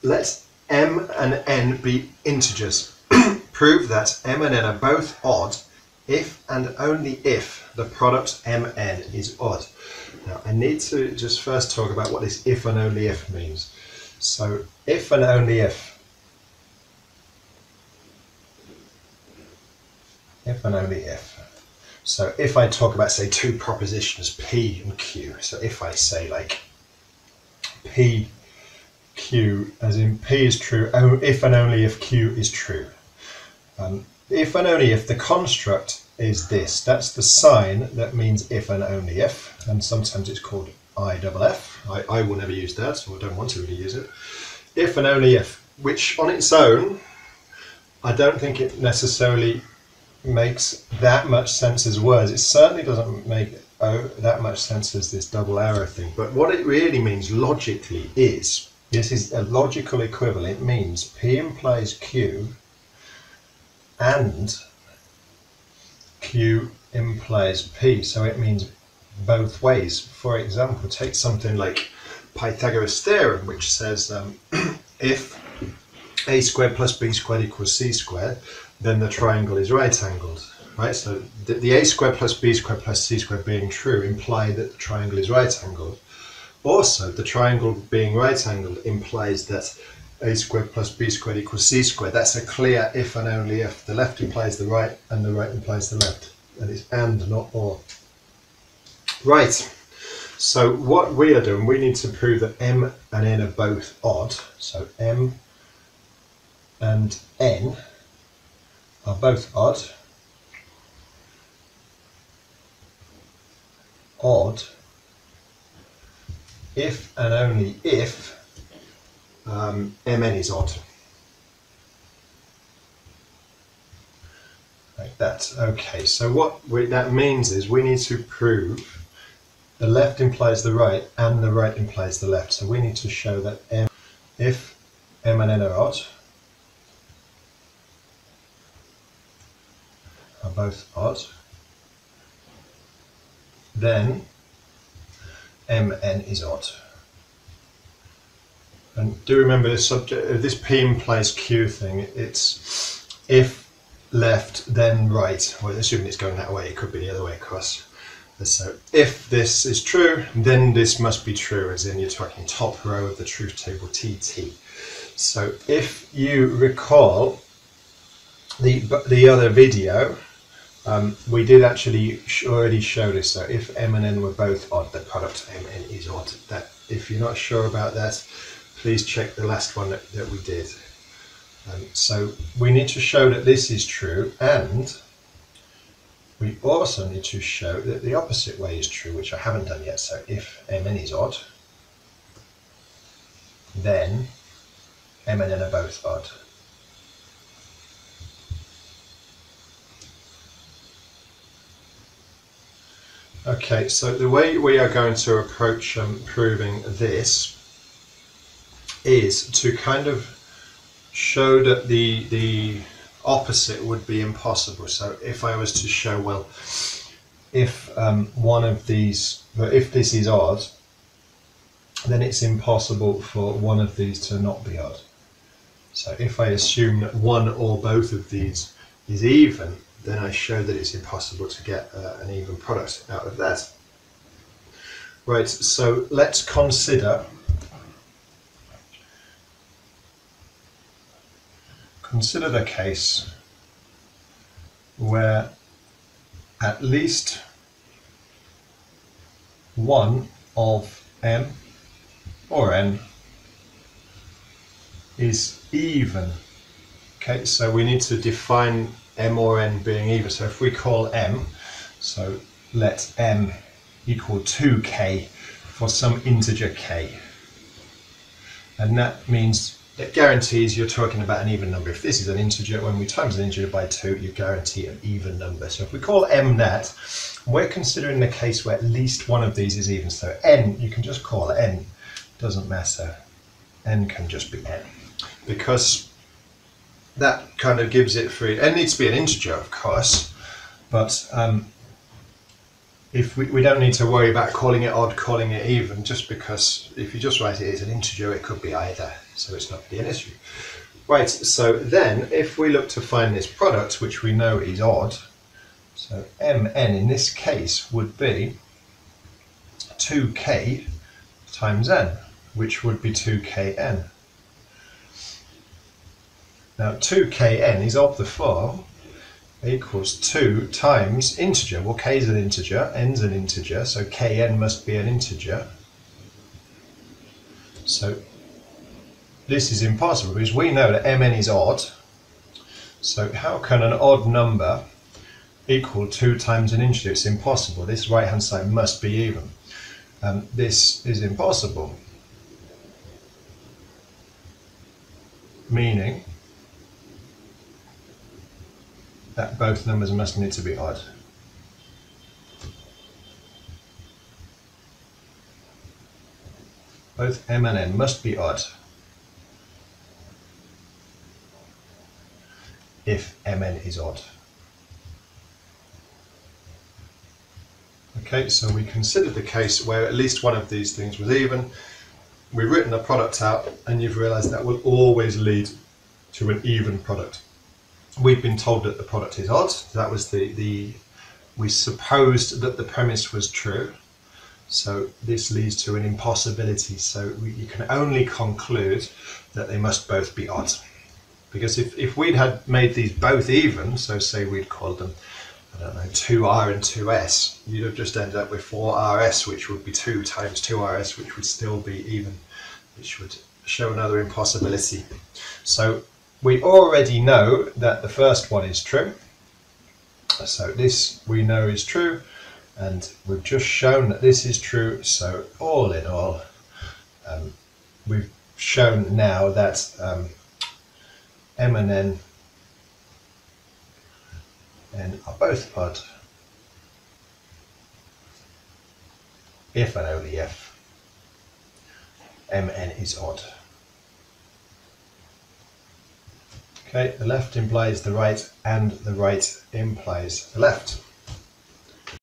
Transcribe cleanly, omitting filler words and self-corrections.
let m and n be integers. Prove that m and n are both odd if and only if the product mn is odd. Now I need to just first talk about what this if and only if means. So if and only if. If and only if. So if I talk about, say, two propositions, P and Q, so if I say like P, Q, as in P is true, if and only if Q is true. If and only if the construct is this, that's the sign that means if and only if, and sometimes it's called IFF. I will never use that, or don't want to really use it. If and only if, which on its own, I don't think it necessarily makes that much sense as words. It certainly doesn't make that much sense as this double arrow thing. But what it really means logically is, this is a logical equivalent. It means P implies Q and Q implies P. So it means both ways. For example, take something like Pythagoras' theorem, which says if a squared plus b squared equals c squared, then the triangle is right-angled, right? So the a squared plus b squared plus c squared being true imply that the triangle is right-angled. Also, the triangle being right-angled implies that a squared plus b squared equals c squared. That's a clear if and only if. The left implies the right and the right implies the left. And it's and, not or. Right. So what we are doing, we need to prove that m and n are both odd. So m and n are both odd. Odd if and only if mn is odd. Like that. Okay, so what that means is we need to prove the left implies the right and the right implies the left. So we need to show that if m and n are odd, are both odd, then mn is odd. And do remember this subject, this P implies Q thing, it's if left then right, well, assuming it's going that way, it could be the other way across. So if this is true, then this must be true, as in you're talking top row of the truth table TT. So if you recall the other video, we did actually already show this. So if m and n were both odd, the product mn is odd. That, if you're not sure about that, please check the last one that we did. So we need to show that this is true, and we also need to show that the opposite way is true, which I haven't done yet. So if mn is odd, then m and n are both odd. Okay, so the way we are going to approach proving this is to kind of show that the opposite would be impossible. So if I was to show, well, if one of these, if this is odd, then it's impossible for one of these to not be odd. So if I assume that one or both of these is even, then I show that it's impossible to get an even product out of that. Right, so let's consider the case where at least one of m or n is even. Okay, so we need to define m or n being even. So if we call m, so let m equal 2k for some integer k, and that means it guarantees you're talking about an even number. If this is an integer, when we times an integer by 2, you guarantee an even number. So if we call m that, we're considering the case where at least one of these is even. So n, you can just call n, doesn't matter. N can just be n, because that kind of gives it free. N needs to be an integer, of course, but if we don't need to worry about calling it odd, calling it even, just because if you just write it as an integer, it could be either, so it's not really an issue. Right, so then if we look to find this product, which we know is odd, so mn in this case would be 2k times n, which would be 2kn. Now 2kn is of the form equals 2 times integer. Well, k is an integer, n's an integer, so kn must be an integer. So this is impossible because we know that mn is odd. So how can an odd number equal 2 times an integer? It's impossible. This right hand side must be even. This is impossible. Meaning that both numbers must need to be odd. Both m and n must be odd if mn is odd. Okay, so we considered the case where at least one of these things was even. We've written a product out, and you've realised that will always lead to an even product. We've been told that the product is odd. That was we supposed that the premise was true. So this leads to an impossibility. So you can only conclude that they must both be odd. Because if we'd had made these both even, so say we'd called them, I don't know, 2r and 2s, you'd have just ended up with 4rs, which would be 2 times 2rs, which would still be even, which would show another impossibility. So we already know that the first one is true. So this we know is true, and we've just shown that this is true. So all in all, we've shown now that m and n are both odd if and only if mn is odd. Okay, the left implies the right and the right implies the left.